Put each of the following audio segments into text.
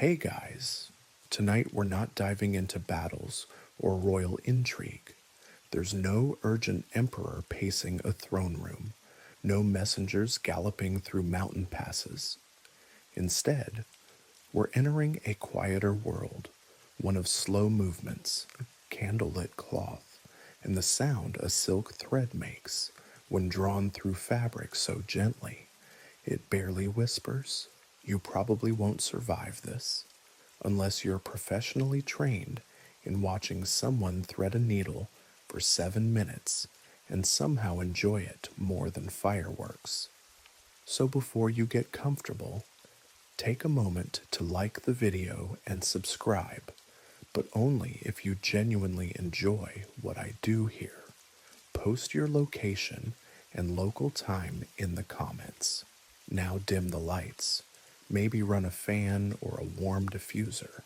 Hey guys, tonight we're not diving into battles or royal intrigue. There's no urgent emperor pacing a throne room, no messengers galloping through mountain passes. Instead, we're entering a quieter world, one of slow movements, candlelit cloth, and the sound a silk thread makes when drawn through fabric so gently it barely whispers. You probably won't survive this unless you're professionally trained in watching someone thread a needle for 7 minutes and somehow enjoy it more than fireworks. So before you get comfortable, take a moment to like the video and subscribe, but only if you genuinely enjoy what I do here. Post your location and local time in the comments. Now dim the lights, maybe run a fan or a warm diffuser,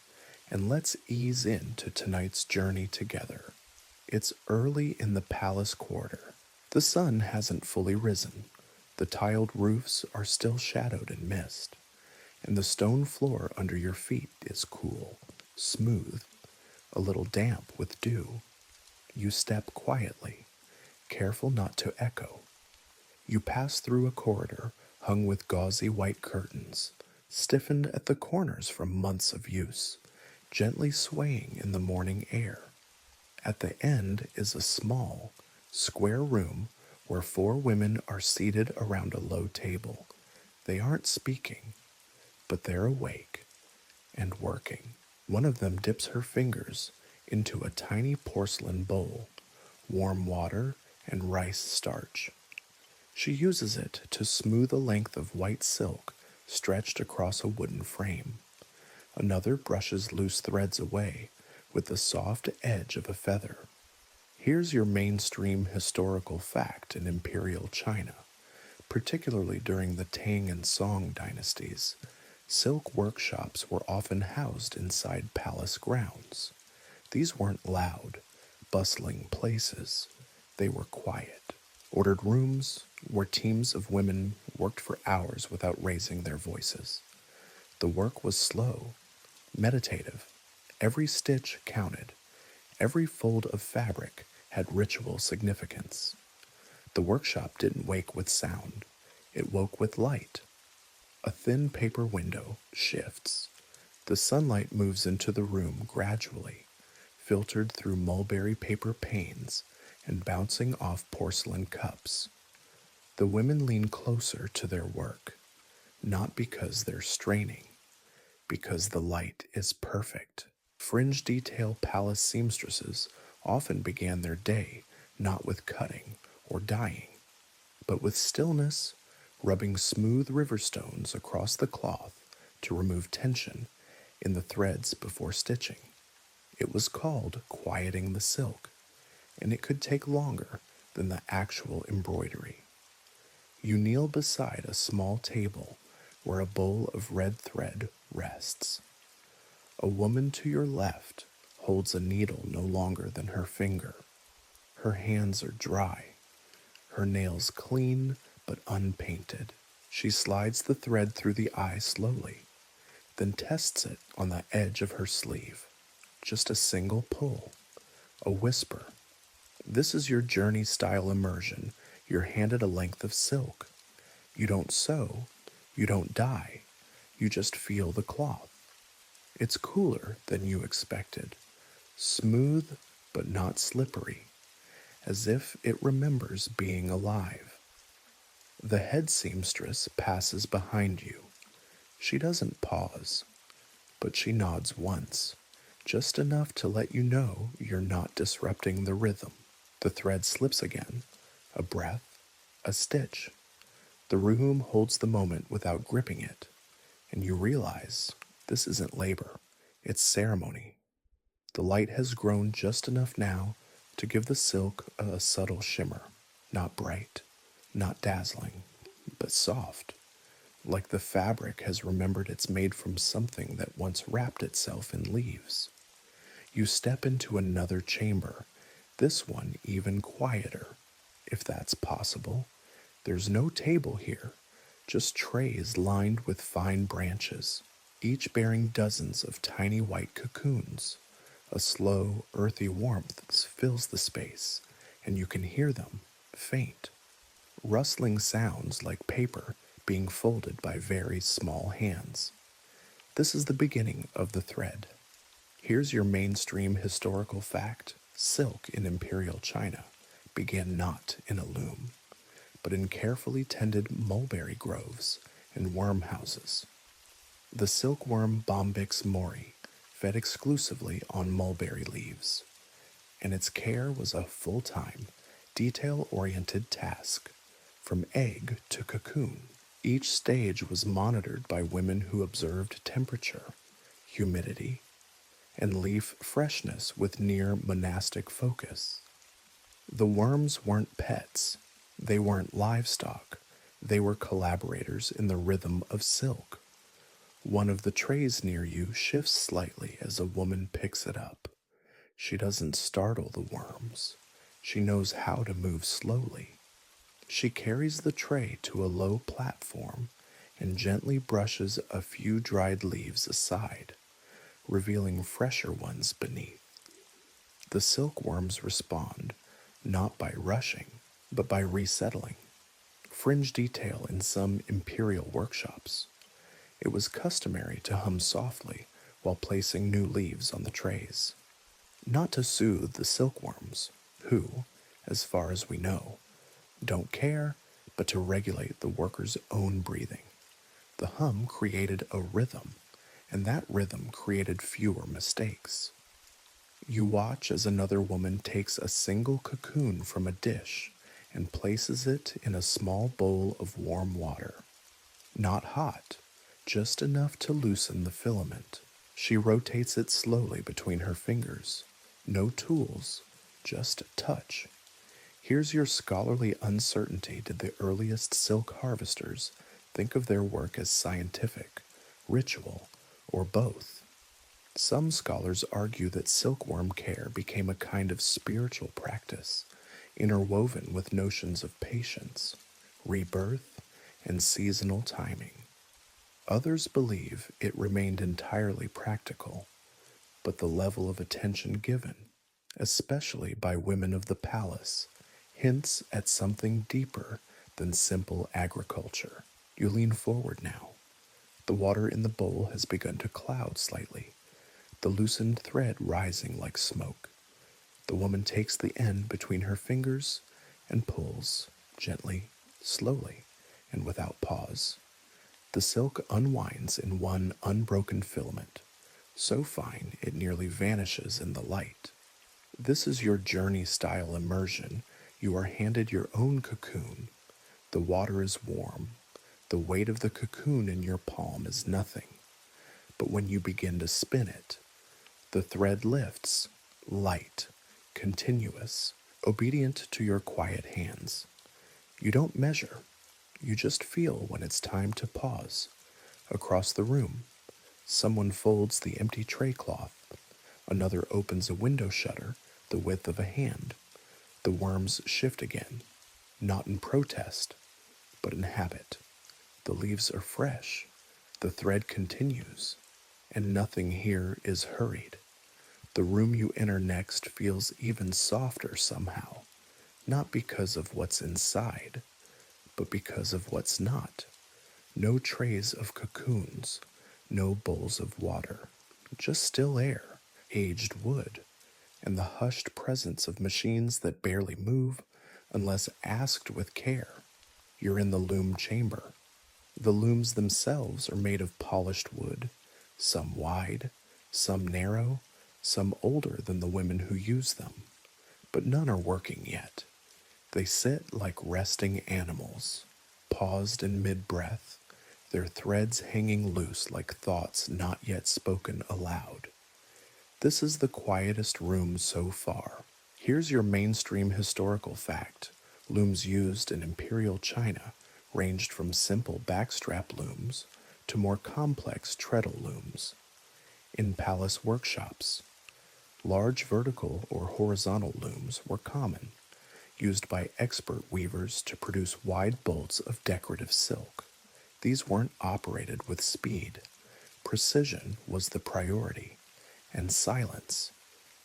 and let's ease into tonight's journey together. It's early in the palace quarter. The sun hasn't fully risen. The tiled roofs are still shadowed in mist, and the stone floor under your feet is cool, smooth, a little damp with dew. You step quietly, careful not to echo. You pass through a corridor hung with gauzy white curtains, stiffened at the corners from months of use, gently swaying in the morning air. At the end is a small, square room where four women are seated around a low table. They aren't speaking, but they're awake and working. One of them dips her fingers into a tiny porcelain bowl, warm water and rice starch. She uses it to smooth a length of white silk stretched across a wooden frame. Another brushes loose threads away with the soft edge of a feather. Here's your mainstream historical fact in Imperial China. Particularly during the Tang and Song dynasties, silk workshops were often housed inside palace grounds. These weren't loud, bustling places. They were quiet, ordered rooms where teams of women worked for hours without raising their voices. The work was slow, meditative. Every stitch counted. Every fold of fabric had ritual significance. The workshop didn't wake with sound. It woke with light. A thin paper window shifts. The sunlight moves into the room gradually, filtered through mulberry paper panes and bouncing off porcelain cups. The women lean closer to their work, not because they're straining, because the light is perfect. Fringe detail palace seamstresses often began their day not with cutting or dyeing, but with stillness, rubbing smooth river stones across the cloth to remove tension in the threads before stitching. It was called quieting the silk, and it could take longer than the actual embroidery. You kneel beside a small table where a bowl of red thread rests. A woman to your left holds a needle no longer than her finger. Her hands are dry, her nails clean but unpainted. She slides the thread through the eye slowly, then tests it on the edge of her sleeve. Just a single pull, a whisper. This is your journey style immersion. You're handed a length of silk. You don't sew, you don't dye, you just feel the cloth. It's cooler than you expected, smooth but not slippery, as if it remembers being alive. The head seamstress passes behind you. She doesn't pause, but she nods once, just enough to let you know you're not disrupting the rhythm. The thread slips again, a breath, a stitch. The room holds the moment without gripping it, and you realize this isn't labor, it's ceremony. The light has grown just enough now to give the silk a subtle shimmer, not bright, not dazzling, but soft, like the fabric has remembered it's made from something that once wrapped itself in leaves. You step into another chamber, this one even quieter, if that's possible. There's no table here, just trays lined with fine branches. each bearing dozens of tiny white cocoons. A slow, earthy warmth fills the space, and you can hear them, faint, rustling sounds like paper being folded by very small hands. This is the beginning of the thread. Here's your mainstream historical fact. Silk in Imperial China began not in a loom, but in carefully tended mulberry groves and worm houses. The silkworm Bombyx mori fed exclusively on mulberry leaves, and its care was a full-time, detail-oriented task, from egg to cocoon. Each stage was monitored by women who observed temperature, humidity, and leaf freshness with near monastic focus. The worms weren't pets, they weren't livestock, they were collaborators in the rhythm of silk. One of the trays near you shifts slightly as a woman picks it up. She doesn't startle the worms. She knows how to move slowly. She carries the tray to a low platform and gently brushes a few dried leaves aside, revealing fresher ones beneath. The silkworms respond, not by rushing, but by resettling. Fringe detail in some imperial workshops. It was customary to hum softly while placing new leaves on the trays. Not to soothe the silkworms, who, as far as we know, don't care, but to regulate the worker's own breathing. The hum created a rhythm, and that rhythm created fewer mistakes. You watch as another woman takes a single cocoon from a dish and places it in a small bowl of warm water. Not hot, just enough to loosen the filament. She rotates it slowly between her fingers. No tools, just touch. Here's your scholarly uncertainty. Did the earliest silk harvesters think of their work as scientific, ritual, or both? Some scholars argue that silkworm care became a kind of spiritual practice, interwoven with notions of patience, rebirth, and seasonal timing. Others believe it remained entirely practical, but the level of attention given, especially by women of the palace, hints at something deeper than simple agriculture. You lean forward now. The water in the bowl has begun to cloud slightly, the loosened thread rising like smoke. The woman takes the end between her fingers and pulls, gently, slowly, and without pause. The silk unwinds in one unbroken filament, so fine it nearly vanishes in the light. This is your journey-style immersion. You are handed your own cocoon. The water is warm. The weight of the cocoon in your palm is nothing. But when you begin to spin it, the thread lifts, light, continuous, obedient to your quiet hands. You don't measure. You just feel when it's time to pause. Across the room, someone folds the empty tray cloth. Another opens a window shutter the width of a hand. The worms shift again, not in protest, but in habit. The leaves are fresh. The thread continues, and nothing here is hurried. The room you enter next feels even softer somehow, not because of what's inside, but because of what's not. No trays of cocoons, no bowls of water, just still air, aged wood, and the hushed presence of machines that barely move unless asked with care. You're in the loom chamber. The looms themselves are made of polished wood, some wide, some narrow, some older than the women who use them, but none are working yet. They sit like resting animals, paused in mid-breath, their threads hanging loose like thoughts not yet spoken aloud. This is the quietest room so far. Here's your mainstream historical fact. Looms used in Imperial China ranged from simple backstrap looms to more complex treadle looms. In palace workshops, large vertical or horizontal looms were common, used by expert weavers to produce wide bolts of decorative silk. These weren't operated with speed. Precision was the priority, and silence,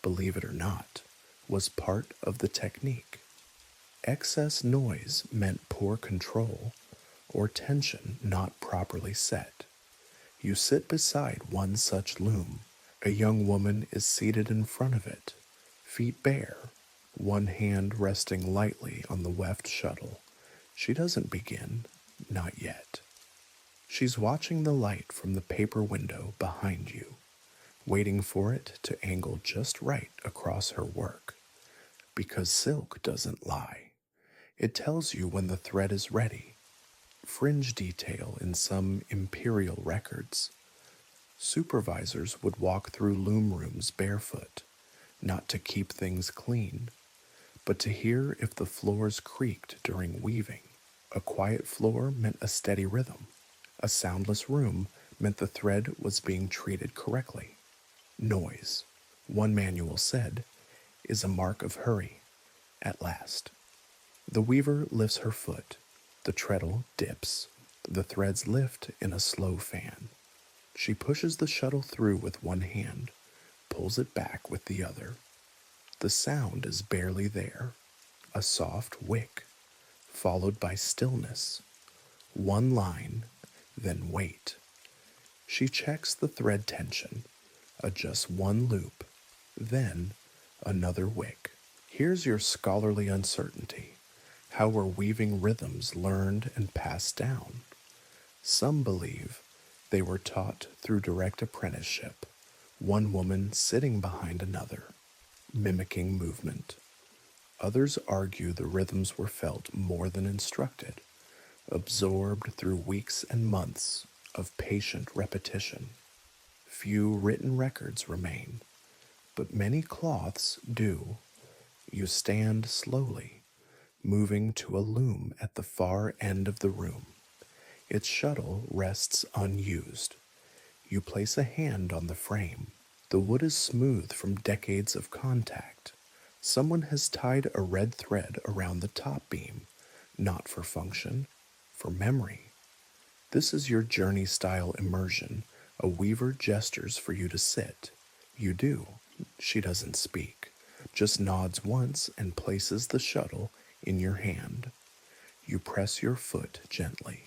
believe it or not, was part of the technique. Excess noise meant poor control or tension not properly set. You sit beside one such loom. A young woman is seated in front of it, feet bare, one hand resting lightly on the weft shuttle. She doesn't begin, not yet. She's watching the light from the paper window behind you, waiting for it to angle just right across her work. Because silk doesn't lie. It tells you when the thread is ready. Fringe detail in some Imperial records. Supervisors would walk through loom rooms barefoot, not to keep things clean, but to hear if the floors creaked during weaving. A quiet floor meant a steady rhythm. A soundless room meant the thread was being treated correctly. Noise, one manual said, is a mark of hurry. At last, the weaver lifts her foot. The treadle dips. The threads lift in a slow fan. She pushes the shuttle through with one hand, pulls it back with the other. The sound is barely there. A soft wick, followed by stillness. One line, then wait. She checks the thread tension, adjusts one loop, then another wick. Here's your scholarly uncertainty. How were weaving rhythms learned and passed down? Some believe they were taught through direct apprenticeship, one woman sitting behind another, mimicking movement. Others argue the rhythms were felt more than instructed, absorbed through weeks and months of patient repetition. Few written records remain, but many cloths do. You stand slowly, moving to a loom at the far end of the room. Its shuttle rests unused. You place a hand on the frame. The wood is smooth from decades of contact. Someone has tied a red thread around the top beam, not for function, for memory. This is your journey-style immersion. A weaver gestures for you to sit. You do. She doesn't speak, just nods once and places the shuttle in your hand. You press your foot gently.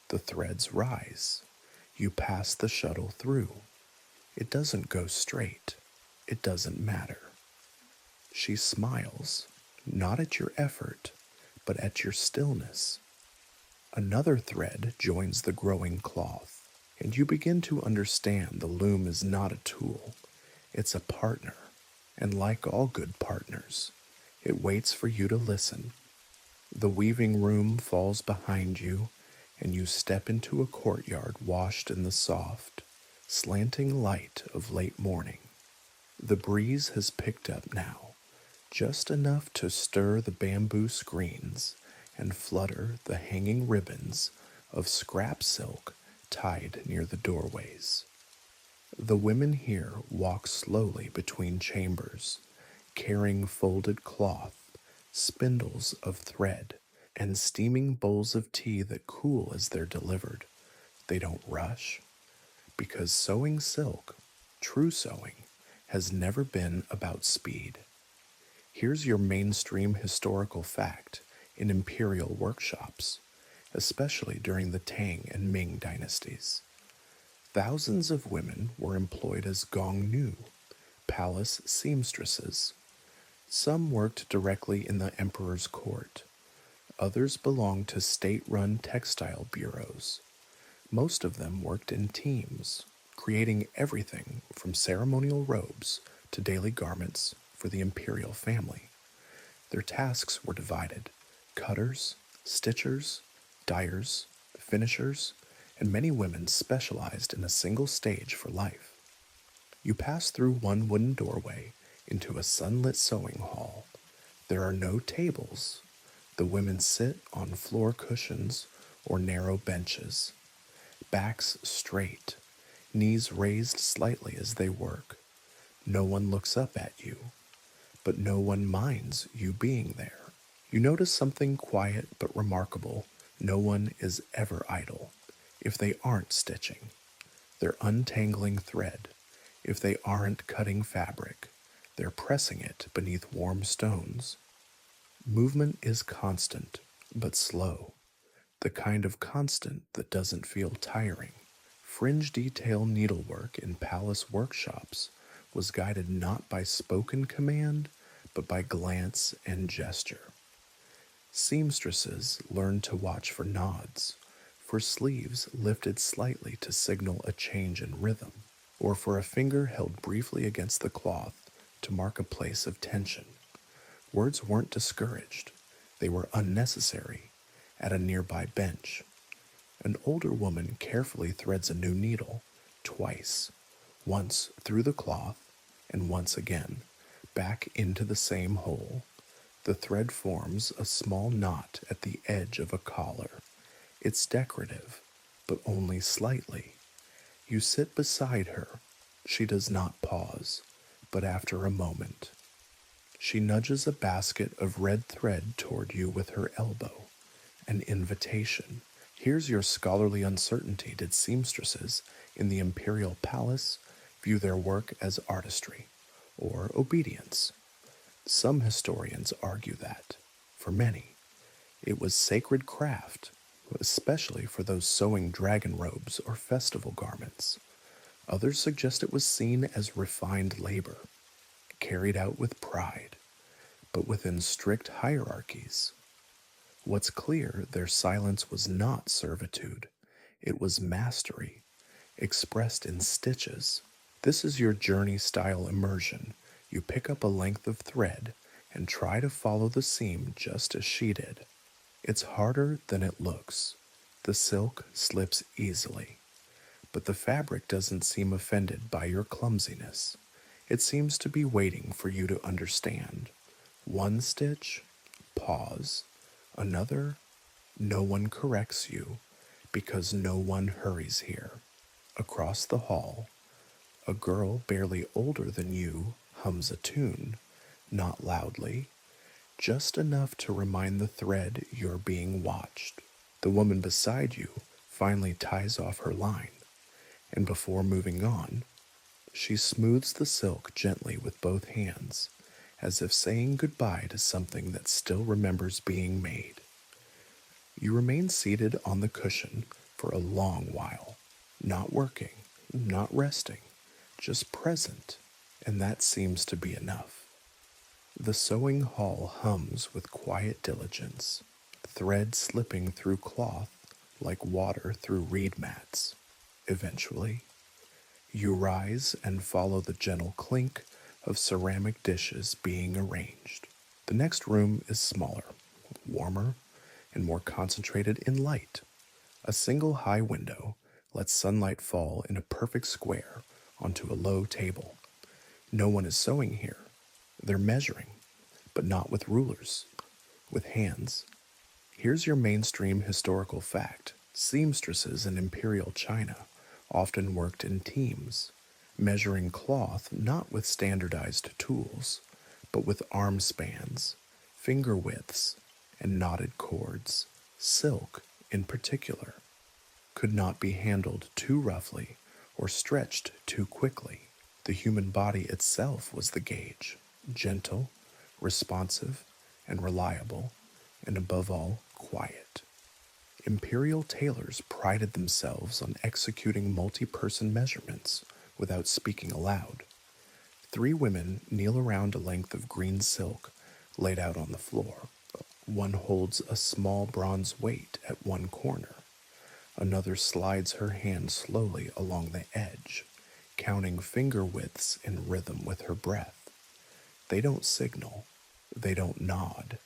The threads rise. You pass the shuttle through. It doesn't go straight. It doesn't matter. She smiles, not at your effort, but at your stillness. Another thread joins the growing cloth, and you begin to understand the loom is not a tool. It's a partner, and like all good partners, it waits for you to listen. The weaving room falls behind you, and you step into a courtyard washed in the soft, slanting light of late morning. The breeze has picked up now, just enough to stir the bamboo screens and flutter the hanging ribbons of scrap silk tied near the doorways. The women here walk slowly between chambers, carrying folded cloth, spindles of thread, and steaming bowls of tea that cool as they're delivered. They don't rush, because sewing silk, true sewing, has never been about speed. Here's your mainstream historical fact in Imperial workshops, especially during the Tang and Ming dynasties. Thousands of women were employed as gongnu, palace seamstresses. Some worked directly in the emperor's court. Others belonged to state-run textile bureaus. Most of them worked in teams, creating everything from ceremonial robes to daily garments for the imperial family. Their tasks were divided: cutters, stitchers, dyers, finishers, and many women specialized in a single stage for life. You pass through one wooden doorway into a sunlit sewing hall. There are no tables. The women sit on floor cushions or narrow benches, backs straight, knees raised slightly as they work. No one looks up at you, but no one minds you being there. You notice something quiet but remarkable. No one is ever idle if they aren't stitching. They're untangling thread. If they aren't cutting fabric, they're pressing it beneath warm stones. Movement is constant, but slow. The kind of constant that doesn't feel tiring. Fringe detail needlework in palace workshops was guided not by spoken command, but by glance and gesture. Seamstresses learned to watch for nods, for sleeves lifted slightly to signal a change in rhythm, or for a finger held briefly against the cloth to mark a place of tension. Words weren't discouraged, they were unnecessary. At a nearby bench, an older woman carefully threads a new needle, twice, once through the cloth and once again, back into the same hole. The thread forms a small knot at the edge of a collar. It's decorative, but only slightly. You sit beside her. She does not pause, but after a moment, she nudges a basket of red thread toward you with her elbow. An invitation. Here's your scholarly uncertainty. Did seamstresses in the Imperial Palace view their work as artistry or obedience? Some historians argue that, for many, it was sacred craft, especially for those sewing dragon robes or festival garments. Others suggest it was seen as refined labor, carried out with pride, but within strict hierarchies. What's clear, their silence was not servitude. It was mastery, expressed in stitches. This is your journey-style immersion. You pick up a length of thread and try to follow the seam just as she did. It's harder than it looks. The silk slips easily, but the fabric doesn't seem offended by your clumsiness. It seems to be waiting for you to understand. One stitch, pause. Another, no one corrects you because no one hurries here. Across the hall, a girl barely older than you hums a tune, not loudly, just enough to remind the thread you're being watched. The woman beside you finally ties off her line, and before moving on, she smooths the silk gently with both hands, as if saying goodbye to something that still remembers being made. You remain seated on the cushion for a long while, not working, not resting, just present, and that seems to be enough. The sewing hall hums with quiet diligence, thread slipping through cloth like water through reed mats. Eventually, you rise and follow the gentle clink of ceramic dishes being arranged. The next room is smaller, warmer, and more concentrated in light. A single high window lets sunlight fall in a perfect square onto a low table. No one is sewing here. They're measuring, but not with rulers, with hands. Here's your mainstream historical fact. Seamstresses in Imperial China often worked in teams, measuring cloth not with standardized tools, but with arm spans, finger widths, and knotted cords. Silk, in particular, could not be handled too roughly or stretched too quickly. The human body itself was the gauge, gentle, responsive, and reliable, and above all, quiet. Imperial tailors prided themselves on executing multi-person measurements without speaking aloud. 3 women kneel around a length of green silk laid out on the floor. One holds a small bronze weight at one corner. Another slides her hand slowly along the edge, counting finger widths in rhythm with her breath. They don't signal. They don't nod.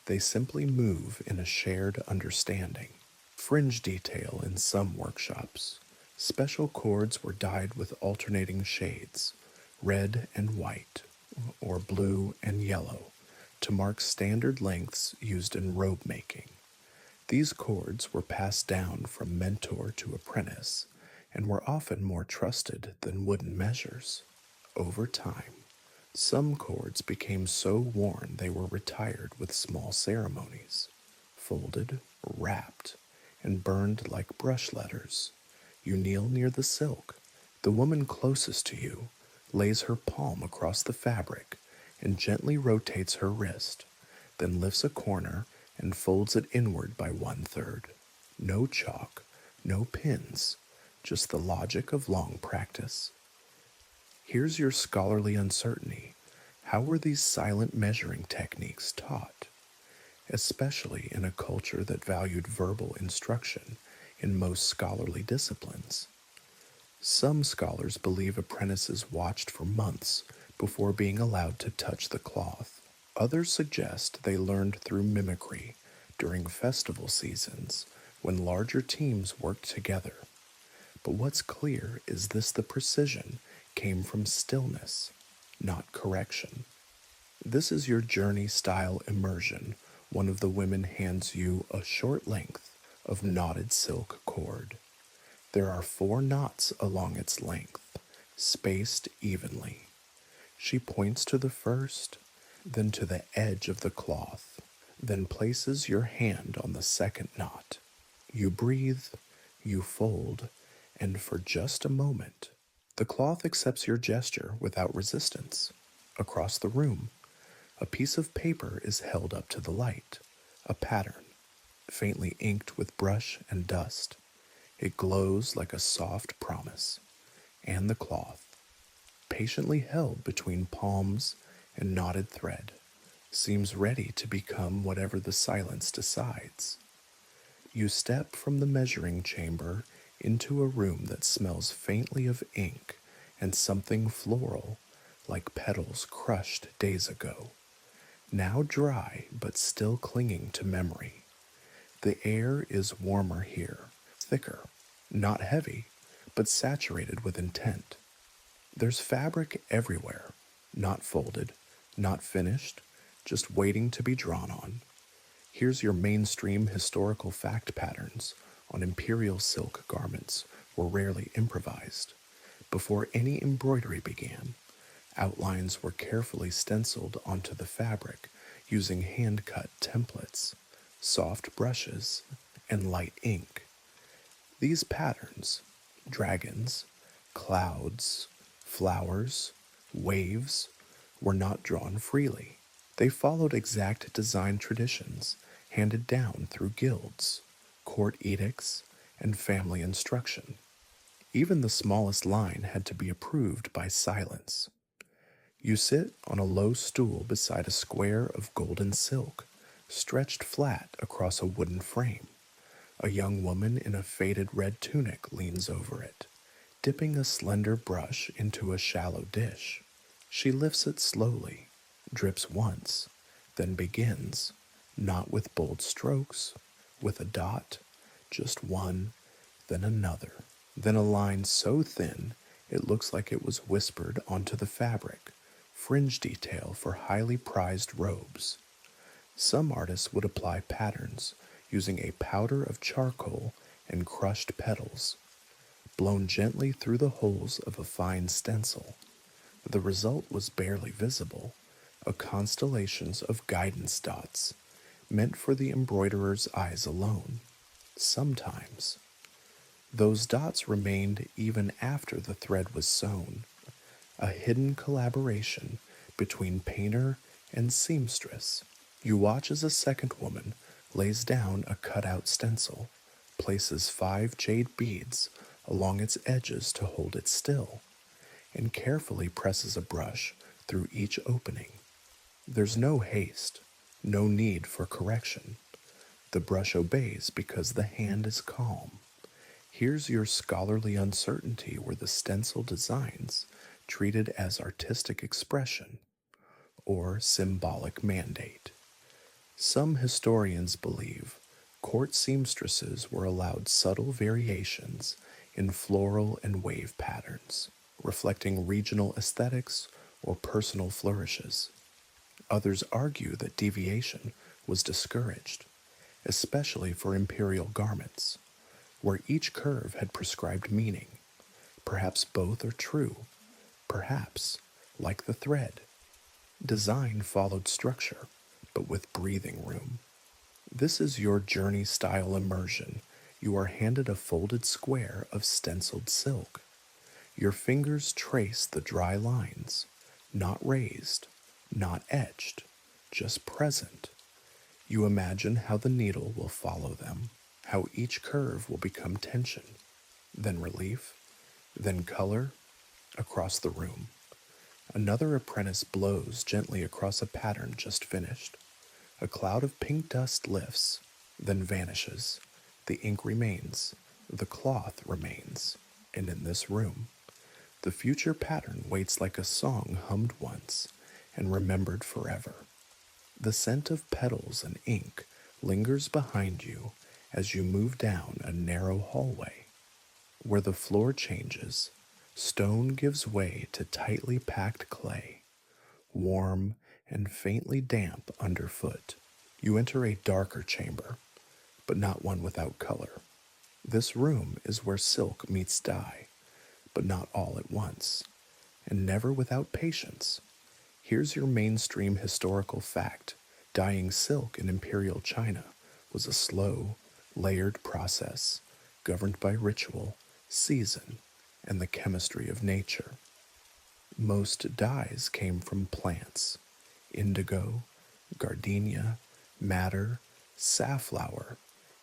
They simply move in a shared understanding. Fringe detail in some workshops. Special cords were dyed with alternating shades, red and white, or blue and yellow, to mark standard lengths used in robe making. These cords were passed down from mentor to apprentice and were often more trusted than wooden measures. Over time, some cords became so worn they were retired with small ceremonies, folded, wrapped, and burned like brush letters. You kneel near the silk, The woman closest to you lays her palm across the fabric and gently rotates her wrist, then lifts a corner and folds it inward by 1/3. No chalk, no pins, just the logic of long practice. Here's your scholarly uncertainty. How were these silent measuring techniques taught, especially in a culture that valued verbal instruction in most scholarly disciplines? Some scholars believe apprentices watched for months before being allowed to touch the cloth. Others suggest they learned through mimicry during festival seasons when larger teams worked together. But what's clear is the precision came from stillness, not correction. This is your journey style immersion. One of the women hands you a short length of knotted silk cord. There are 4 knots along its length, spaced evenly. She points to the first, then to the edge of the cloth, then places your hand on the second knot. You breathe, you fold, and for just a moment, the cloth accepts your gesture without resistance. Across the room, a piece of paper is held up to the light, a pattern, faintly inked with brush and dust. It glows like a soft promise, and the cloth, patiently held between palms and knotted thread, seems ready to become whatever the silence decides. You step from the measuring chamber into a room that smells faintly of ink and something floral, like petals crushed days ago, now dry but still clinging to memory. The air is warmer here, thicker, not heavy, but saturated with intent. There's fabric everywhere, not folded, not finished, just waiting to be drawn on. Here's your mainstream historical fact patterns on imperial silk garments were rarely improvised. Before any embroidery began, outlines were carefully stenciled onto the fabric using hand-cut templates, soft brushes, and light ink. These patterns, dragons, clouds, flowers, waves, were not drawn freely. They followed exact design traditions handed down through guilds, court edicts, and family instruction. Even the smallest line had to be approved by silence. You sit on a low stool beside a square of golden silk, stretched flat across a wooden frame. A young woman in a faded red tunic leans over it, dipping a slender brush into a shallow dish. She lifts it slowly, drips once, then begins, not with bold strokes, with a dot, just one, then another, then a line so thin it looks like it was whispered onto the fabric, fringe detail for highly prized robes. Some artists would apply patterns using a powder of charcoal and crushed petals, blown gently through the holes of a fine stencil. The result was barely visible, a constellation of guidance dots, meant for the embroiderer's eyes alone. Sometimes, those dots remained even after the thread was sewn, a hidden collaboration between painter and seamstress. You watch as a second woman lays down a cutout stencil, places 5 jade beads along its edges to hold it still, and carefully presses a brush through each opening. There's no haste, no need for correction. The brush obeys because the hand is calm. Here's your scholarly uncertainty where the stencil designs treated as artistic expression or symbolic mandate. Some historians believe court seamstresses were allowed subtle variations in floral and wave patterns, reflecting regional aesthetics or personal flourishes. Others argue that deviation was discouraged, especially for imperial garments, where each curve had prescribed meaning. Perhaps both are true. Perhaps, like the thread, design followed structure, but with breathing room. This is your journey style immersion. You are handed a folded square of stenciled silk. Your fingers trace the dry lines, not raised, not etched, just present. You imagine how the needle will follow them, how each curve will become tension, then relief, then color across the room. Another apprentice blows gently across a pattern just finished. A cloud of pink dust lifts, then vanishes. The ink remains, the cloth remains, and in this room, the future pattern waits like a song hummed once and remembered forever. The scent of petals and ink lingers behind you as you move down a narrow hallway. Where the floor changes, stone gives way to tightly packed clay, warm and faintly damp underfoot. You enter a darker chamber, but not one without color. This room is where silk meets dye, but not all at once, and never without patience. Here's your mainstream historical fact. Dyeing silk in Imperial China was a slow, layered process governed by ritual, season, and the chemistry of nature. Most dyes came from plants: indigo, gardenia, madder, safflower,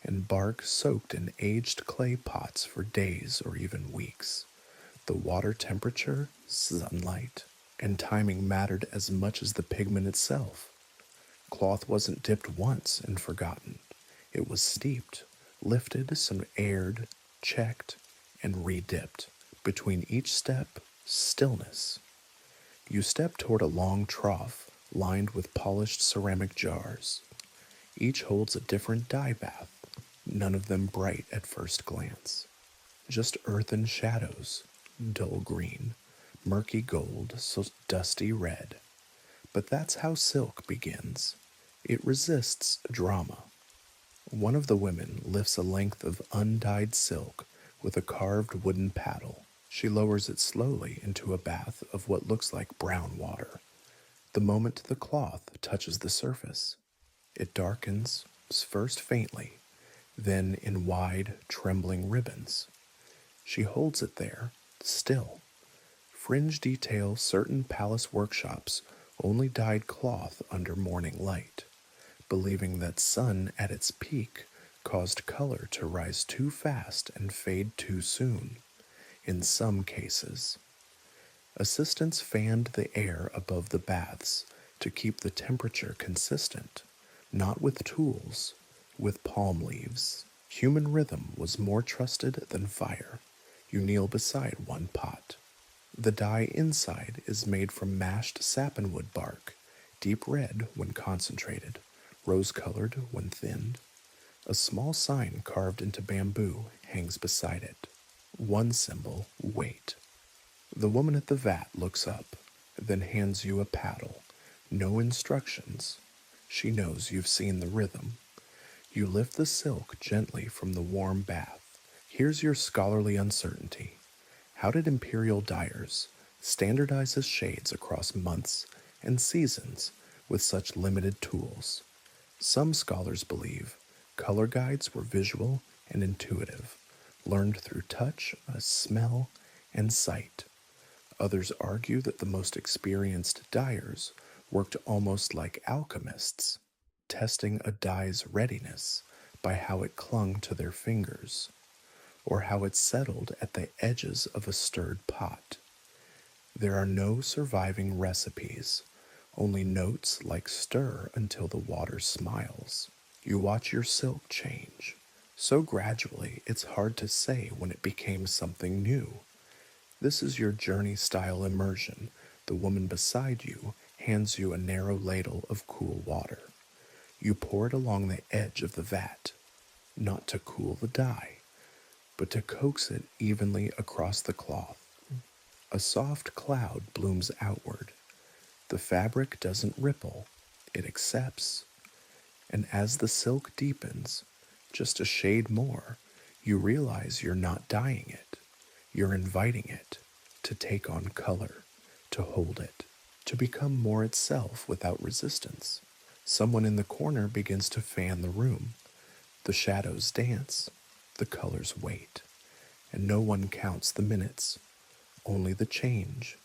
and bark soaked in aged clay pots for days or even weeks. The water temperature, sunlight, and timing mattered as much as the pigment itself. Cloth wasn't dipped once and forgotten. It was steeped, lifted, some aired, checked, and re-dipped. Between each step, stillness. You step toward a long trough lined with polished ceramic jars. Each holds a different dye bath, none of them bright at first glance. Just earthen shadows, dull green, murky gold, so dusty red. But that's how silk begins. It resists drama. One of the women lifts a length of undyed silk with a carved wooden paddle. She lowers it slowly into a bath of what looks like brown water. The moment the cloth touches the surface, it darkens, first faintly, then in wide, trembling ribbons. She holds it there, still. Fringe detail certain palace workshops only dyed cloth under morning light, believing that sun at its peak caused color to rise too fast and fade too soon. In some cases, assistants fanned the air above the baths to keep the temperature consistent, not with tools, with palm leaves. Human rhythm was more trusted than fire. You kneel beside one pot. The dye inside is made from mashed sappanwood bark, deep red when concentrated, rose-colored when thinned. A small sign carved into bamboo hangs beside it. One symbol, wait. The woman at the vat looks up, then hands you a paddle. No instructions. She knows you've seen the rhythm. You lift the silk gently from the warm bath. Here's your scholarly uncertainty. How did imperial dyers standardize the shades across months and seasons with such limited tools? Some scholars believe color guides were visual and intuitive, learned through touch, smell, and sight. Others argue that the most experienced dyers worked almost like alchemists, testing a dye's readiness by how it clung to their fingers, or how it settled at the edges of a stirred pot. There are no surviving recipes, only notes like stir until the water smiles. You watch your silk change, so gradually it's hard to say when it became something new. This is your journey-style immersion. The woman beside you hands you a narrow ladle of cool water. You pour it along the edge of the vat, not to cool the dye, but to coax it evenly across the cloth. A soft cloud blooms outward. The fabric doesn't ripple, it accepts. And as the silk deepens, just a shade more, you realize you're not dyeing it. You're inviting it to take on color, to hold it, to become more itself without resistance. Someone in the corner begins to fan the room. The shadows dance, the colors wait, and no one counts the minutes. only the change.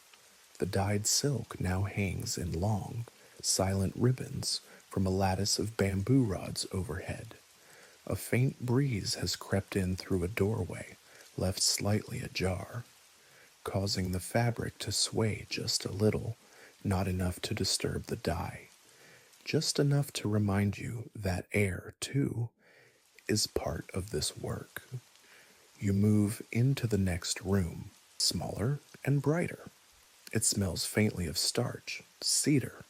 The dyed silk now hangs in long, silent ribbons from a lattice of bamboo rods overhead. A faint breeze has crept in through a doorway, left slightly ajar, causing the fabric to sway just a little, not enough to disturb the dye, just enough to remind you that air, too, is part of this work. You move into the next room, smaller and brighter. It smells faintly of starch, cedar,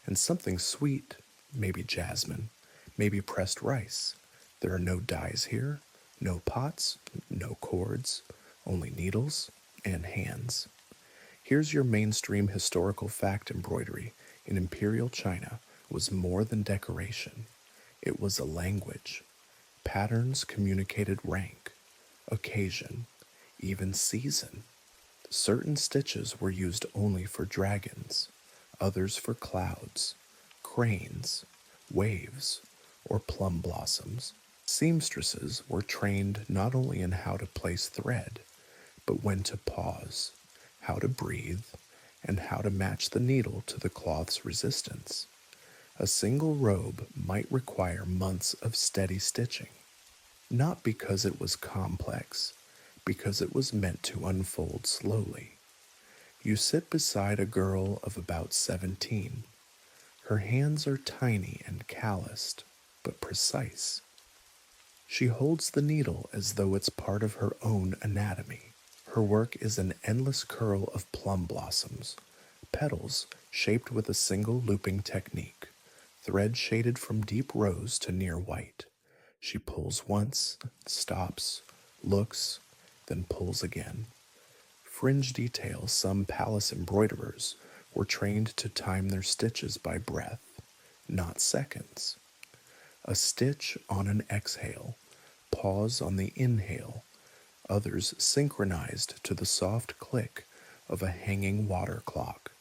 and something sweet, maybe jasmine, maybe pressed rice. There are no dyes here, no pots, no cords, only needles and hands. Here's your mainstream historical fact: embroidery in Imperial China was more than decoration. It was a language. Patterns communicated rank, occasion, even season. Certain stitches were used only for dragons, others for clouds, cranes, waves, or plum blossoms. Seamstresses were trained not only in how to place thread, but when to pause, how to breathe, and how to match the needle to the cloth's resistance. A single robe might require months of steady stitching, not because it was complex, because it was meant to unfold slowly. You sit beside a girl of about 17. Her hands are tiny and calloused, but precise. She holds the needle as though it's part of her own anatomy. Her work is an endless curl of plum blossoms, petals shaped with a single looping technique, thread shaded from deep rose to near white. She pulls once, stops, looks, then pulls again. Fringe details: some palace embroiderers were trained to time their stitches by breath, not seconds. A stitch on an exhale, pause on the inhale, others synchronized to the soft click of a hanging water clock.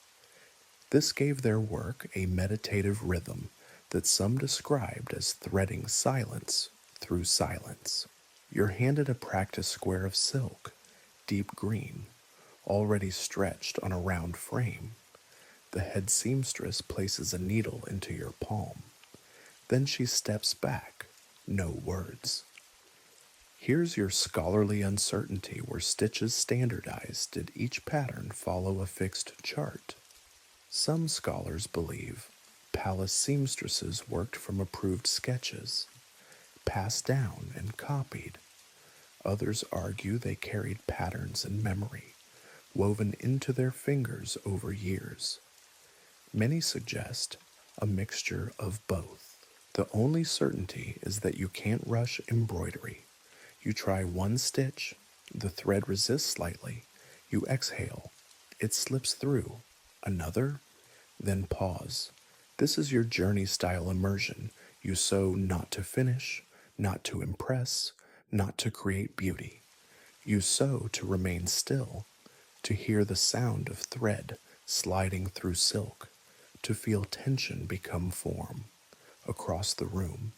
This gave their work a meditative rhythm that some described as threading silence through silence. You're handed a practice square of silk, deep green, already stretched on a round frame. The head seamstress places a needle into your palm. Then she steps back, no words. Here's your scholarly uncertainty where stitches standardized. Did each pattern follow a fixed chart? Some scholars believe palace seamstresses worked from approved sketches, passed down and copied. Others argue they carried patterns in memory, woven into their fingers over years. Many suggest a mixture of both. The only certainty is that you can't rush embroidery. You try one stitch, the thread resists slightly, you exhale, it slips through. Another, then pause. This is your journey style immersion. You sew not to finish, not to impress, not to create beauty. You sew to remain still, to hear the sound of thread sliding through silk, to feel tension become form. Across the room,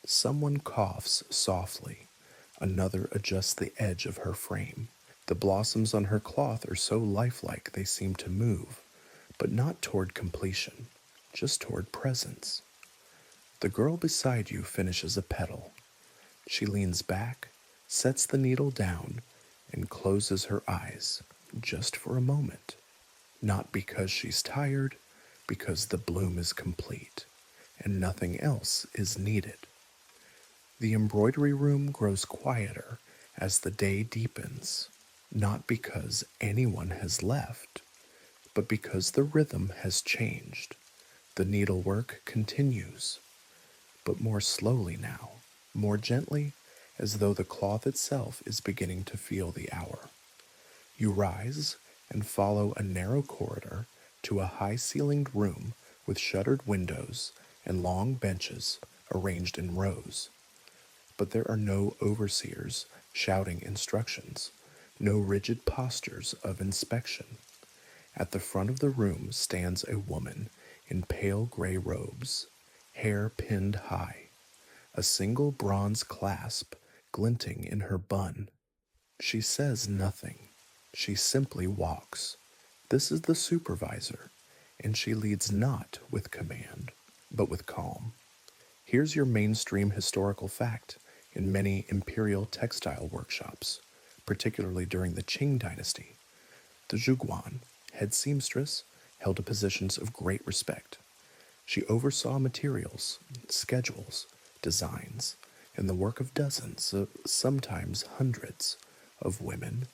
someone coughs softly. Another adjusts the edge of her frame. The blossoms on her cloth are so lifelike they seem to move, but not toward completion, just toward presence. The girl beside you finishes a petal. She leans back, sets the needle down, and closes her eyes, just for a moment. Not because she's tired, because the bloom is complete, and nothing else is needed. The embroidery room grows quieter as the day deepens, not because anyone has left, but because the rhythm has changed. The needlework continues, but more slowly now, more gently, as though the cloth itself is beginning to feel the hour. You rise and follow a narrow corridor to a high-ceilinged room with shuttered windows and long benches arranged in rows. But there are no overseers shouting instructions, no rigid postures of inspection. At the front of the room stands a woman in pale gray robes, hair pinned high, a single bronze clasp glinting in her bun. She says nothing, She simply walks. This is the supervisor, and she leads not with command, but with calm. Here's your mainstream historical fact in many imperial textile workshops, particularly during the Qing dynasty. The Zhuguan, head seamstress, held positions of great respect. She oversaw materials, schedules, designs, and the work of dozens, sometimes hundreds, of women.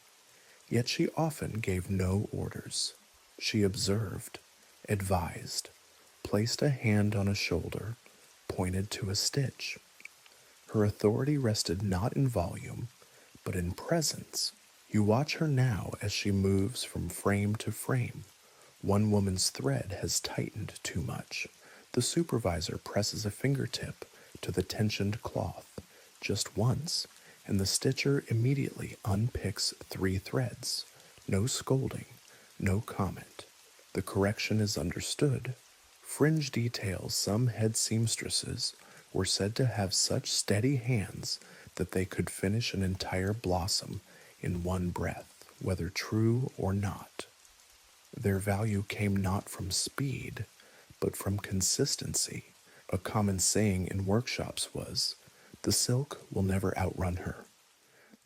Yet she often gave no orders. She observed, advised, placed a hand on a shoulder, pointed to a stitch. Her authority rested not in volume, but in presence. You watch her now as she moves from frame to frame. One woman's thread has tightened too much. The supervisor presses a fingertip to the tensioned cloth just once, and the stitcher immediately unpicks 3 threads. No scolding, no comment. The correction is understood. Fringe details some head seamstresses were said to have such steady hands that they could finish an entire blossom in one breath, whether true or not. Their value came not from speed, but from consistency. A common saying in workshops was, "The silk will never outrun her."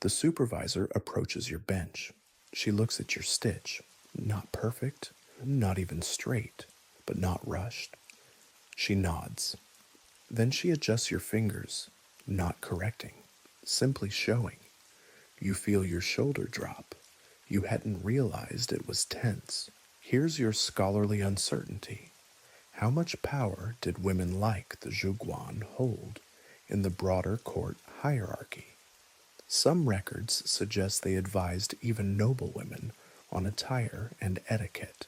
The supervisor approaches your bench. She looks at your stitch, not perfect, not even straight, but not rushed. She nods. Then she adjusts your fingers, not correcting, simply showing. You feel your shoulder drop. You hadn't realized it was tense. Here's your scholarly uncertainty. How much power did women like the Zhuguan hold in the broader court hierarchy? Some records suggest they advised even noblewomen on attire and etiquette.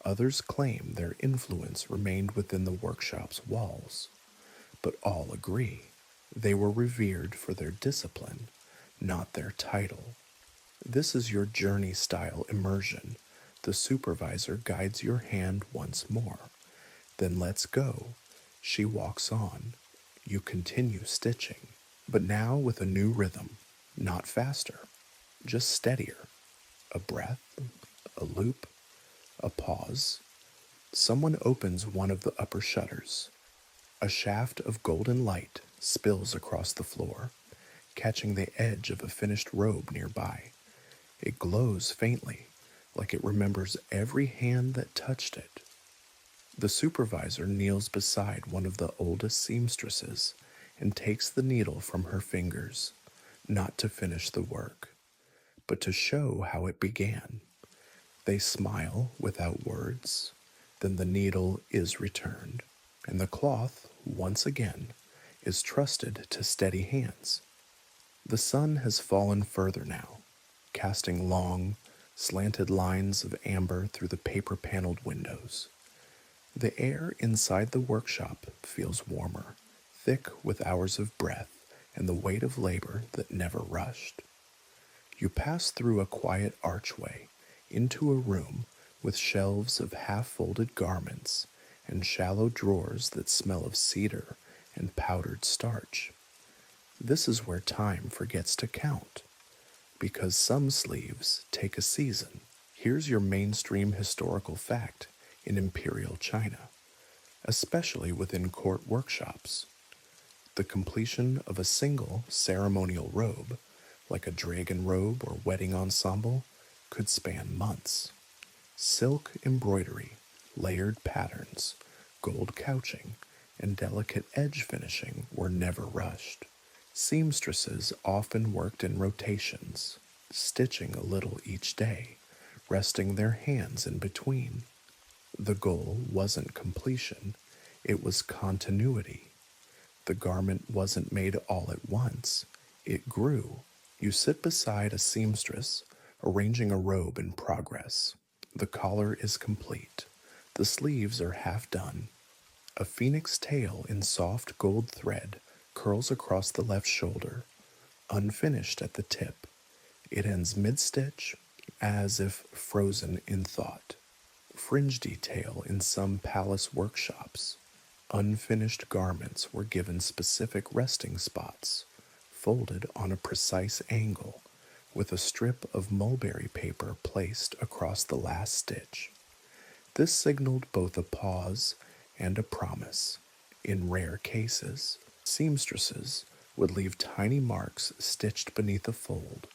Others claim their influence remained within the workshop's walls, but all agree they were revered for their discipline, not their title. This is your journey style immersion. The supervisor guides your hand once more, then lets go. She walks on. You continue stitching, but now with a new rhythm, not faster, just steadier. A breath, a loop, a pause. Someone opens one of the upper shutters. A shaft of golden light spills across the floor, catching the edge of a finished robe nearby. It glows faintly, like it remembers every hand that touched it. The supervisor kneels beside one of the oldest seamstresses and takes the needle from her fingers, not to finish the work, but to show how it began. They smile without words. Then the needle is returned, and the cloth, once again, is trusted to steady hands. The sun has fallen further now, casting long, slanted lines of amber through the paper-paneled windows. The air inside the workshop feels warmer, thick with hours of breath and the weight of labor that never rushed. You pass through a quiet archway into a room with shelves of half-folded garments and shallow drawers that smell of cedar and powdered starch. This is where time forgets to count, because some sleeves take a season. Here's your mainstream historical fact in Imperial China, especially within court workshops. The completion of a single ceremonial robe, like a dragon robe or wedding ensemble, could span months. Silk embroidery, layered patterns, gold couching, and delicate edge finishing were never rushed. Seamstresses often worked in rotations, stitching a little each day, resting their hands in between. The goal wasn't completion, it was continuity. The garment wasn't made all at once, it grew. You sit beside a seamstress, arranging a robe in progress. The collar is complete. The sleeves are half done. A phoenix tail in soft gold thread curls across the left shoulder, unfinished at the tip. It ends mid-stitch, as if frozen in thought. Fringe detail in some palace workshops. Unfinished garments were given specific resting spots, folded on a precise angle, with a strip of mulberry paper placed across the last stitch. This signaled both a pause and a promise. In rare cases, seamstresses would leave tiny marks stitched beneath a fold,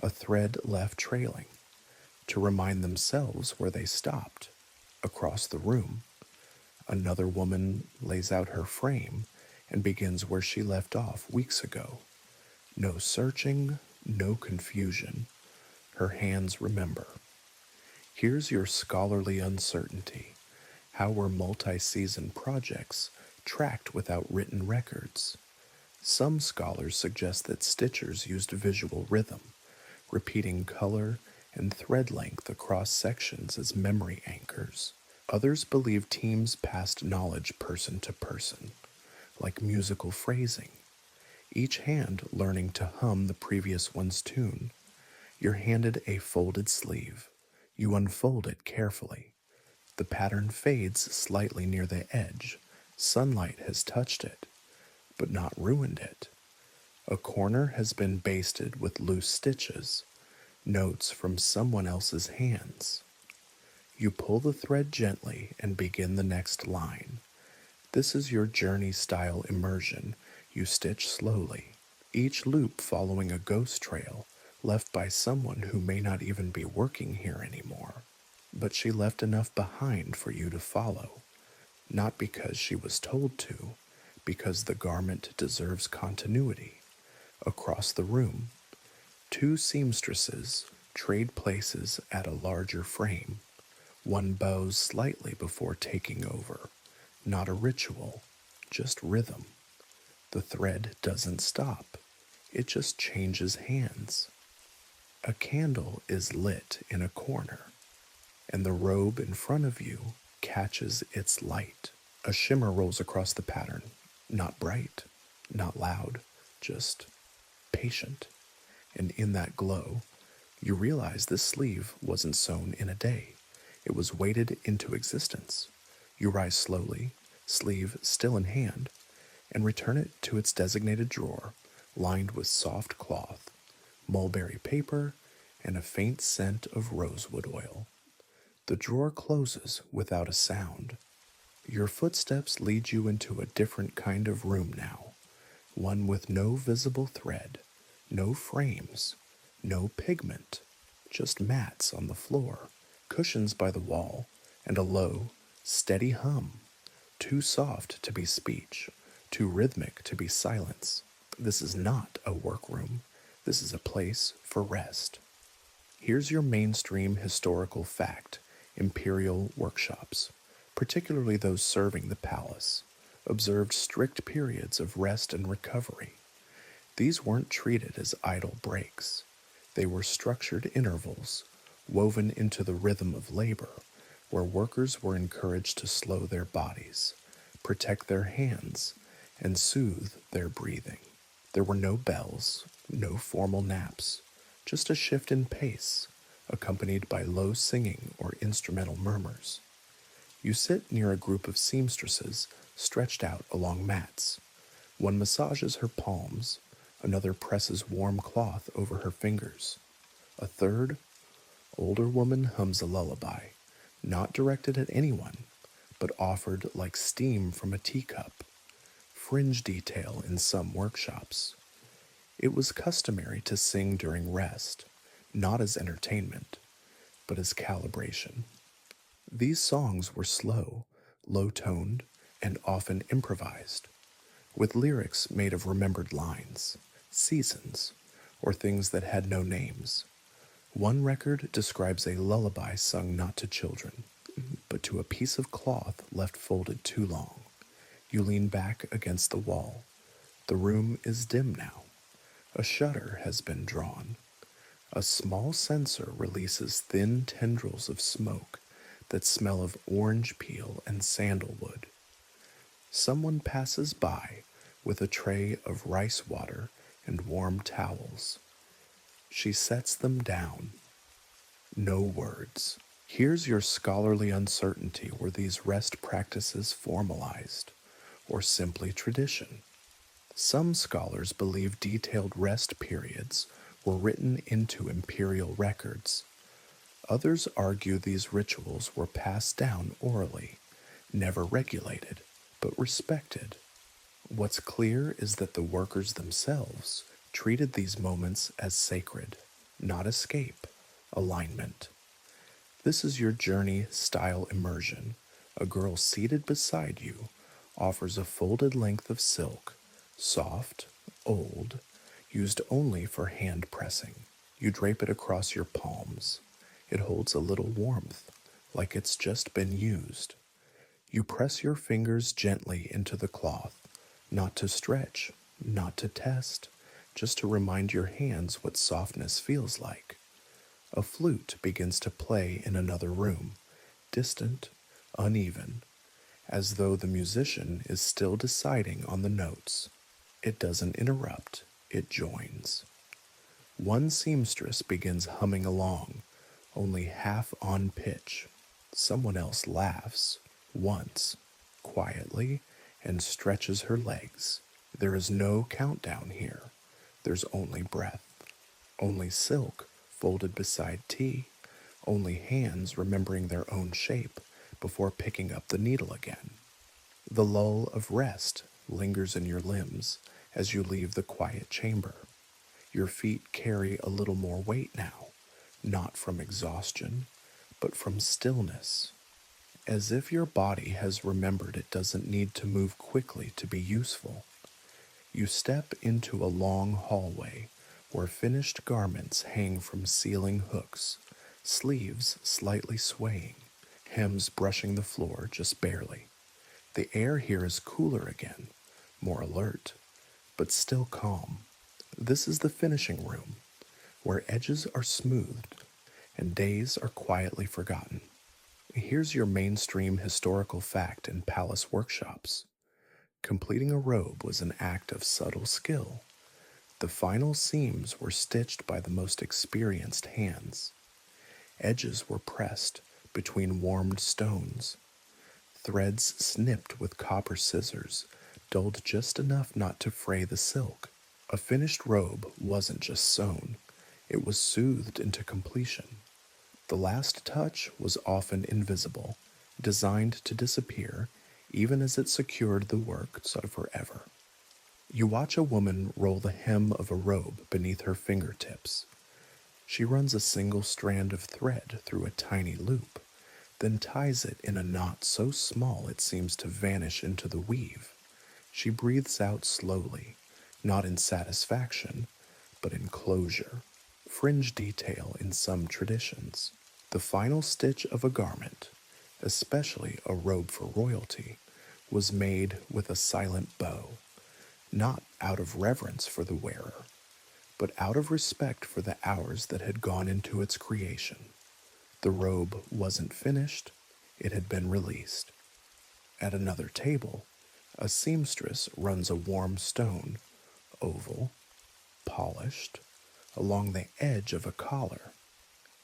a thread left trailing, to remind themselves where they stopped. Across the room, another woman lays out her frame and begins where she left off weeks ago. No searching, no confusion. Her hands remember. Here's your scholarly uncertainty. How were multi-season projects tracked without written records? Some scholars suggest that stitchers used visual rhythm, repeating color and thread length across sections as memory anchors. Others believe teams passed knowledge person to person, like musical phrasing, each hand learning to hum the previous one's tune. You're handed a folded sleeve. You unfold it carefully. The pattern fades slightly near the edge. Sunlight has touched it, but not ruined it. A corner has been basted with loose stitches, notes from someone else's hands. You pull the thread gently and begin the next line. This is your journey-style immersion. You stitch slowly, each loop following a ghost trail left by someone who may not even be working here anymore. But she left enough behind for you to follow, not because she was told to, because the garment deserves continuity. Across the room, two seamstresses trade places at a larger frame. One bows slightly before taking over. Not a ritual, just rhythm. The thread doesn't stop. It just changes hands. A candle is lit in a corner, and the robe in front of you catches its light. A shimmer rolls across the pattern, not bright, not loud, just patient. And in that glow, you realize this sleeve wasn't sewn in a day. It was weighted into existence. You rise slowly, sleeve still in hand, and return it to its designated drawer, lined with soft cloth, mulberry paper, and a faint scent of rosewood oil. The drawer closes without a sound. Your footsteps lead you into a different kind of room now, one with no visible thread, no frames, no pigment, just mats on the floor, cushions by the wall, and a low, steady hum, too soft to be speech, too rhythmic to be silence. This is not a workroom. This is a place for rest. Here's your mainstream historical fact: Imperial workshops, particularly those serving the palace, observed strict periods of rest and recovery. These weren't treated as idle breaks. They were structured intervals, woven into the rhythm of labor, where workers were encouraged to slow their bodies, protect their hands, and soothe their breathing. There were no bells, no formal naps, just a shift in pace, accompanied by low singing or instrumental murmurs. You sit near a group of seamstresses stretched out along mats. One massages her palms, another presses warm cloth over her fingers. A third, older woman hums a lullaby, not directed at anyone, but offered like steam from a teacup, fringe detail in some workshops. It was customary to sing during rest, not as entertainment, but as calibration. These songs were slow, low-toned, and often improvised, with lyrics made of remembered lines, seasons, or things that had no names. One record describes a lullaby sung not to children, but to a piece of cloth left folded too long. You lean back against the wall. The room is dim now. A shutter has been drawn. A small censer releases thin tendrils of smoke that smell of orange peel and sandalwood. Someone passes by with a tray of rice water and warm towels. She sets them down. No words. Here's your scholarly uncertainty: were these rest practices formalized, or simply tradition? Some scholars believe detailed rest periods were written into Imperial records. Others argue these rituals were passed down orally, never regulated, but respected. What's clear is that the workers themselves treated these moments as sacred, not escape, alignment. This is your journey style immersion. A girl seated beside you offers a folded length of silk, soft, old, used only for hand pressing. You drape it across your palms. It holds a little warmth, like it's just been used. You press your fingers gently into the cloth, not to stretch, not to test, just to remind your hands what softness feels like. A flute begins to play in another room, distant, uneven, as though the musician is still deciding on the notes. It doesn't interrupt, it joins. One seamstress begins humming along, only half on pitch. Someone else laughs, once, quietly, and stretches her legs. There is no countdown here. There's only breath, only silk folded beside tea, only hands remembering their own shape before picking up the needle again. The lull of rest lingers in your limbs as you leave the quiet chamber. Your feet carry a little more weight now, not from exhaustion, but from stillness, as if your body has remembered it doesn't need to move quickly to be useful. You step into a long hallway where finished garments hang from ceiling hooks, sleeves slightly swaying, hems brushing the floor just barely. The air here is cooler again, more alert, but still calm. This is the finishing room, where edges are smoothed and days are quietly forgotten. Here's your mainstream historical fact in palace workshops. Completing a robe was an act of subtle skill. The final seams were stitched by the most experienced hands. Edges were pressed between warmed stones. Threads snipped with copper scissors, dulled just enough not to fray the silk. A finished robe wasn't just sewn, it was soothed into completion. The last touch was often invisible, designed to disappear, even as it secured the work so forever. You watch a woman roll the hem of a robe beneath her fingertips. She runs a single strand of thread through a tiny loop, then ties it in a knot so small it seems to vanish into the weave. She breathes out slowly, not in satisfaction, but in closure, fringe detail in some traditions. The final stitch of a garment, especially a robe for royalty, was made with a silent bow, not out of reverence for the wearer, but out of respect for the hours that had gone into its creation. The robe wasn't finished, it had been released. At another table, a seamstress runs a warm stone, oval, polished, along the edge of a collar.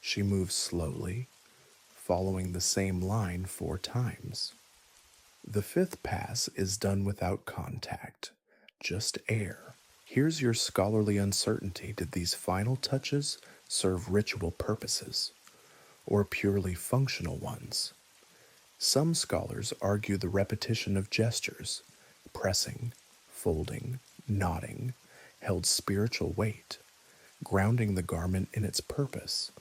She moves slowly, following the same line 4 times. The 5th pass is done without contact, just air. Here's your scholarly uncertainty. Did these final touches serve ritual purposes, or purely functional ones? Some scholars argue the repetition of gestures, pressing, folding, knotting, held spiritual weight, grounding the garment in its purpose.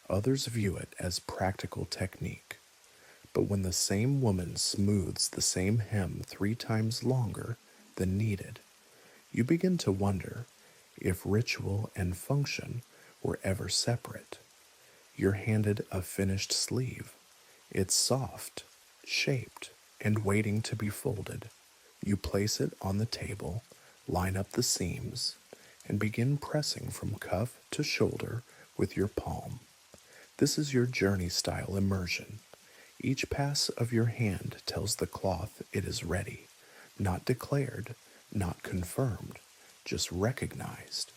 Others view it as practical technique. But when the same woman smooths the same hem 3 times longer than needed, you begin to wonder if ritual and function were ever separate. You're handed a finished sleeve. It's soft, shaped, and waiting to be folded. You place it on the table, line up the seams, and begin pressing from cuff to shoulder with your palm. This is your journey style immersion. Each pass of your hand tells the cloth it is ready, not declared, not confirmed, just recognized.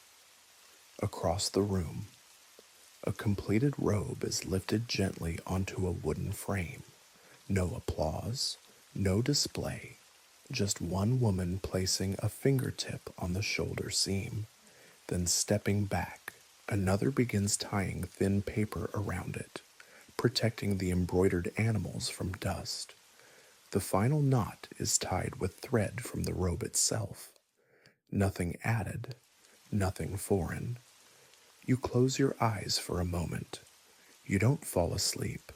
Across the room, a completed robe is lifted gently onto a wooden frame. No applause, no display, just one woman placing a fingertip on the shoulder seam, then stepping back, Another begins tying thin paper around it, protecting the embroidered animals from dust. The final knot is tied with thread from the robe itself. Nothing added, nothing foreign. You close your eyes for a moment. You don't fall asleep.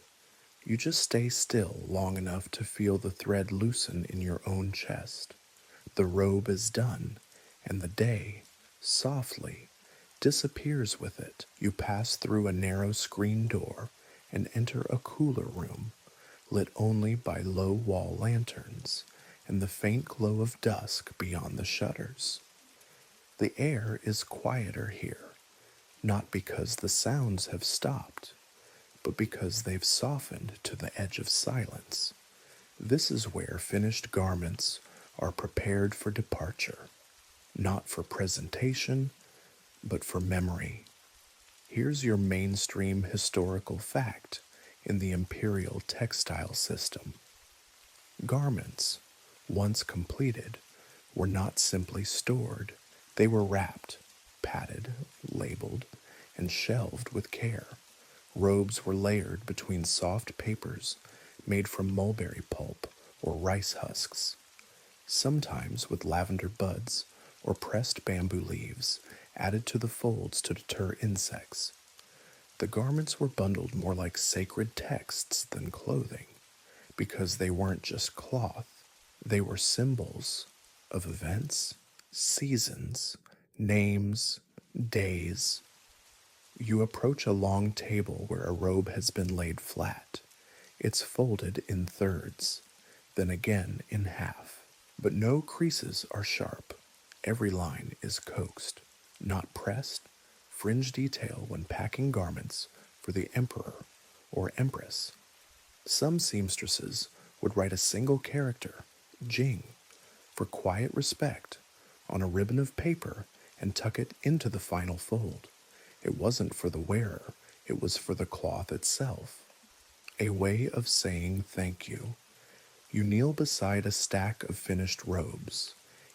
You just stay still long enough to feel the thread loosen in your own chest. The robe is done, and the day, softly, disappears with it. You pass through a narrow screen door and enter a cooler room, lit only by low wall lanterns and the faint glow of dusk beyond the shutters. The air is quieter here, not because the sounds have stopped, but because they've softened to the edge of silence. This is where finished garments are prepared for departure, not for presentation, but for memory. Here's your mainstream historical fact in the Imperial textile system. Garments, once completed, were not simply stored, they were wrapped, padded, labeled, and shelved with care. Robes were layered between soft papers made from mulberry pulp or rice husks, sometimes with lavender buds or pressed bamboo leaves added to the folds to deter insects. The garments were bundled more like sacred texts than clothing, because they weren't just cloth, they were symbols of events, seasons, names, days. You approach a long table where a robe has been laid flat. It's folded in thirds, then again in half. But no creases are sharp. Every line is coaxed, not pressed. Fringe detail when packing garments for the emperor or empress. Some seamstresses would write a single character, Jing, for quiet respect, on a ribbon of paper and tuck it into the final fold. It wasn't for the wearer, it was for the cloth itself. A way of saying thank you. You kneel beside a stack of finished robes.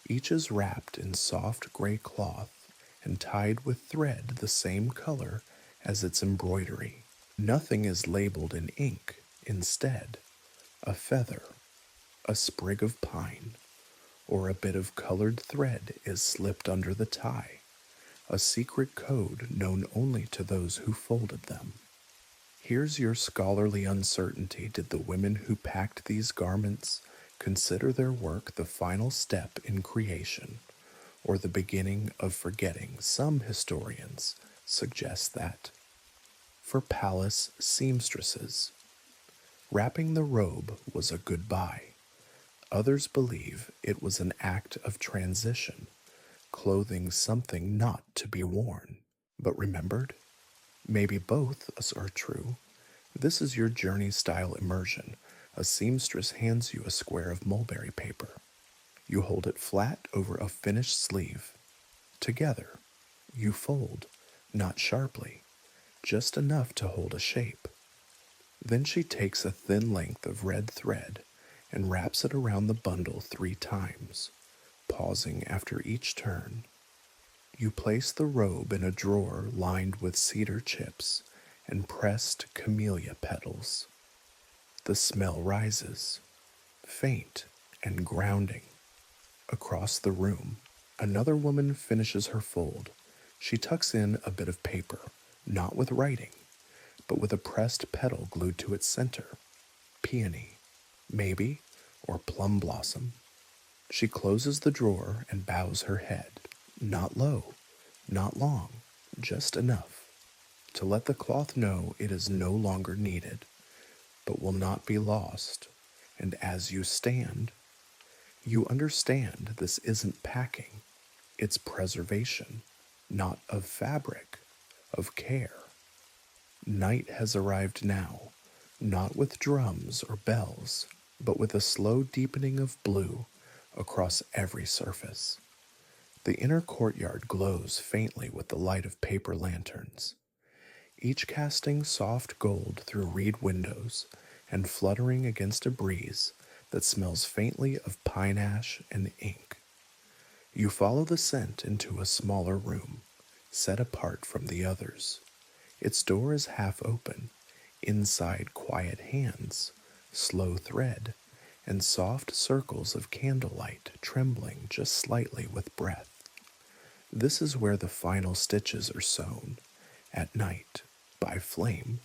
Each is wrapped in soft gray cloth and tied with thread the same color as its embroidery. Nothing is labeled in ink. Instead, a feather, a sprig of pine, or a bit of colored thread is slipped under the tie, a secret code known only to those who folded them. Here's your scholarly uncertainty. Did the women who packed these garments consider their work the final step in creation, or the beginning of forgetting? Some historians suggest that. For palace seamstresses, wrapping the robe was a goodbye. Others believe it was an act of transition, clothing something not to be worn, but remembered. Maybe both are true. This is your journey-style immersion. A seamstress hands you a square of mulberry paper. You hold it flat over a finished sleeve. Together, you fold, not sharply, just enough to hold a shape. Then she takes a thin length of red thread and wraps it around the bundle 3 times, pausing after each turn. You place the robe in a drawer lined with cedar chips and pressed camellia petals. The smell rises, faint and grounding. Across the room, another woman finishes her fold. She tucks in a bit of paper, not with writing, but with a pressed petal glued to its center. Peony, maybe, or plum blossom. She closes the drawer and bows her head, not low, not long, just enough to let the cloth know it is no longer needed, but will not be lost. And as you stand, you understand this isn't packing, it's preservation, not of fabric, of care. Night has arrived now, not with drums or bells, but with a slow deepening of blue across every surface. The inner courtyard glows faintly with the light of paper lanterns, each casting soft gold through reed windows and fluttering against a breeze that smells faintly of pine ash and ink. You follow the scent into a smaller room. set apart from the others. Its door is half open. Inside, quiet hands, slow thread, and soft circles of candlelight trembling just slightly with breath. This is where the final stitches are sewn, at night, by flame.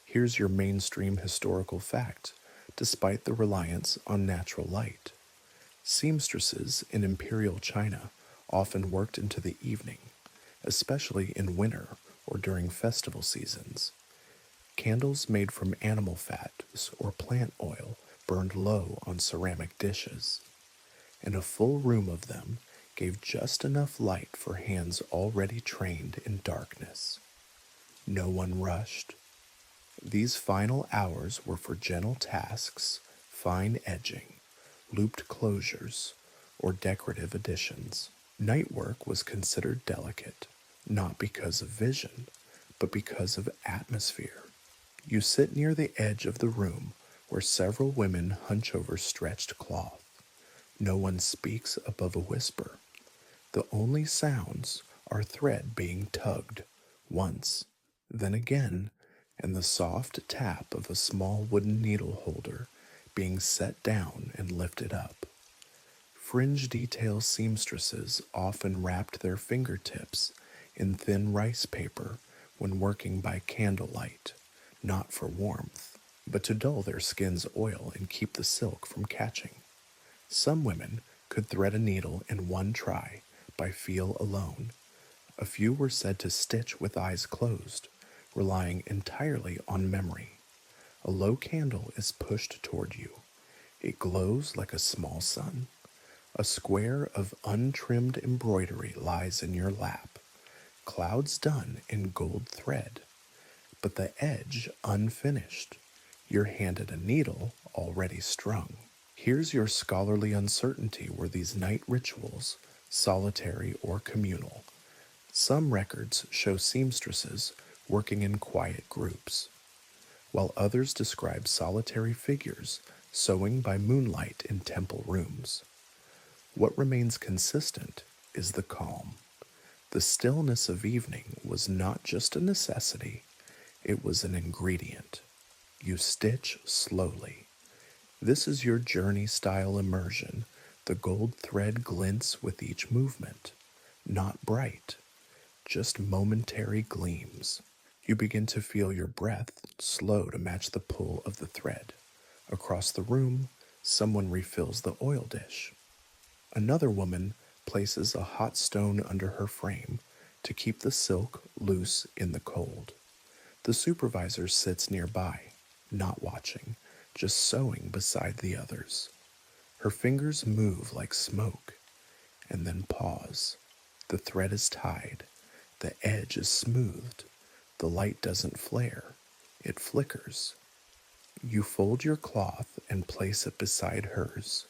Here's your mainstream historical fact, despite the reliance on natural light. Seamstresses in Imperial China often worked into the evening, especially in winter or during festival seasons. Candles made from animal fats or plant oil burned low on ceramic dishes, and a full room of them gave just enough light for hands already trained in darkness. No one rushed. These final hours were for gentle tasks, fine edging, looped closures, or decorative additions. Night work was considered delicate, not because of vision, but because of atmosphere. You sit near the edge of the room where several women hunch over stretched cloth. No one speaks above a whisper. The only sounds are thread being tugged, once, then again, and the soft tap of a small wooden needle holder being set down and lifted up. Fringe detail seamstresses often wrapped their fingertips in thin rice paper when working by candlelight, not for warmth, but to dull their skin's oil and keep the silk from catching. Some women could thread a needle in one try by feel alone. A few were said to stitch with eyes closed, relying entirely on memory. A low candle is pushed toward you. It glows like a small sun. A square of untrimmed embroidery lies in your lap, clouds done in gold thread, but the edge unfinished. You're handed a needle already strung. Here's your scholarly uncertainty were these night rituals, solitary or communal. Some records show seamstresses working in quiet groups, while others describe solitary figures sewing by moonlight in temple rooms. What remains consistent is the calm. The stillness of evening was not just a necessity, it was an ingredient. You stitch slowly. This is your journey-style immersion. The gold thread glints with each movement. Not bright, just momentary gleams. You begin to feel your breath slow to match the pull of the thread. Across the room, someone refills the oil dish. Another woman places a hot stone under her frame to keep the silk loose in the cold. The supervisor sits nearby, not watching, just sewing beside the others. Her fingers move like smoke, and then pause. The thread is tied. The edge is smoothed. The light doesn't flare. It flickers. You fold your cloth and place it beside hers.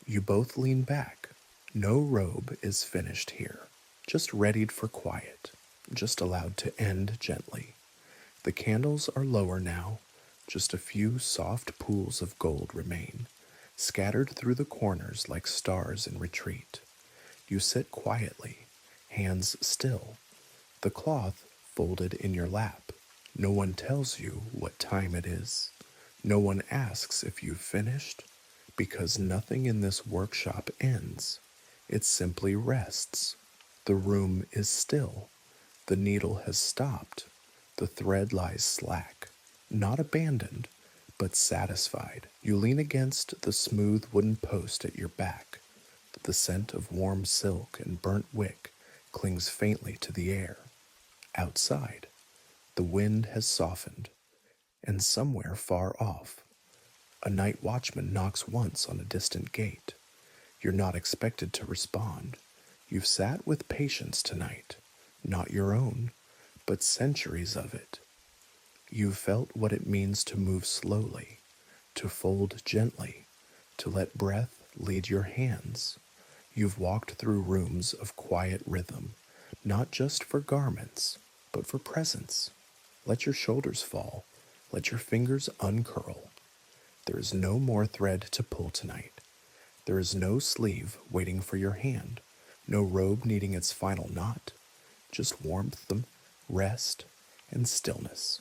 You both lean back. No robe is finished here, just readied for quiet, just allowed to end gently. The candles are lower now. Just a few soft pools of gold remain, scattered through the corners like stars in retreat. You sit quietly, hands still, the cloth folded in your lap. No one tells you what time it is. No one asks if you've finished, because nothing in this workshop ends. It simply rests. The room is still. The needle has stopped. The thread lies slack, not abandoned, but satisfied. You lean against the smooth wooden post at your back. The scent of warm silk and burnt wick clings faintly to the air. Outside, the wind has softened, and somewhere far off, a night watchman knocks once on a distant gate. You're not expected to respond. You've sat with patience tonight, not your own, but centuries of it. You've felt what it means to move slowly, to fold gently, to let breath lead your hands. You've walked through rooms of quiet rhythm, not just for garments, but for presence. Let your shoulders fall. Let your fingers uncurl. There is no more thread to pull tonight. There is no sleeve waiting for your hand, no robe needing its final knot. just warmth, rest, and stillness.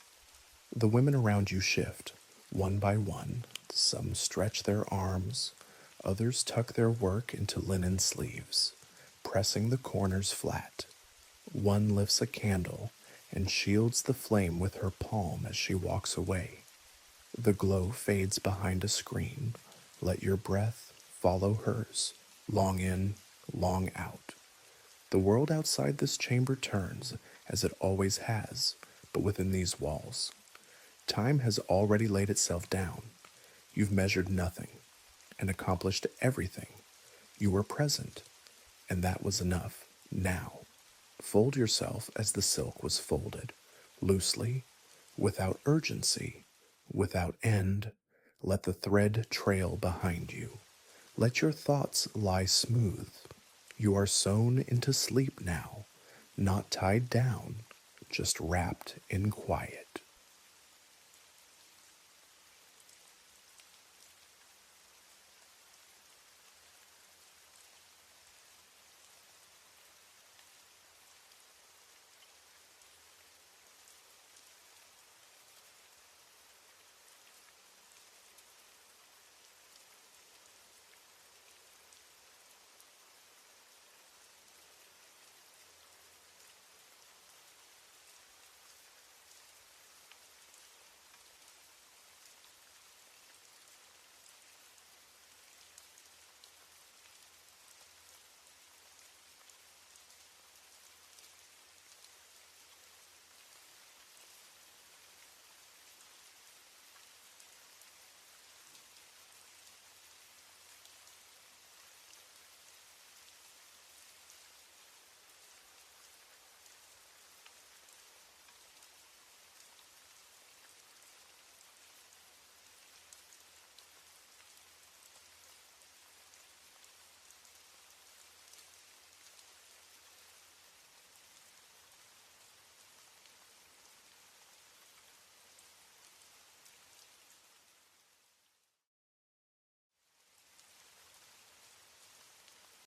The women around you shift, one by one. Some stretch their arms, others tuck their work into linen sleeves, pressing the corners flat. One lifts a candle and shields the flame with her palm as she walks away. The glow fades behind a screen. Let your breath follow hers, long in, long out. The world outside this chamber turns, as it always has, but within these walls. Time has already laid itself down. You've measured nothing and accomplished everything. You were present, and that was enough. Now, fold yourself as the silk was folded, loosely, without urgency, without end. Let the thread trail behind you. Let your thoughts lie smooth. You are sewn into sleep now, not tied down, just wrapped in quiet.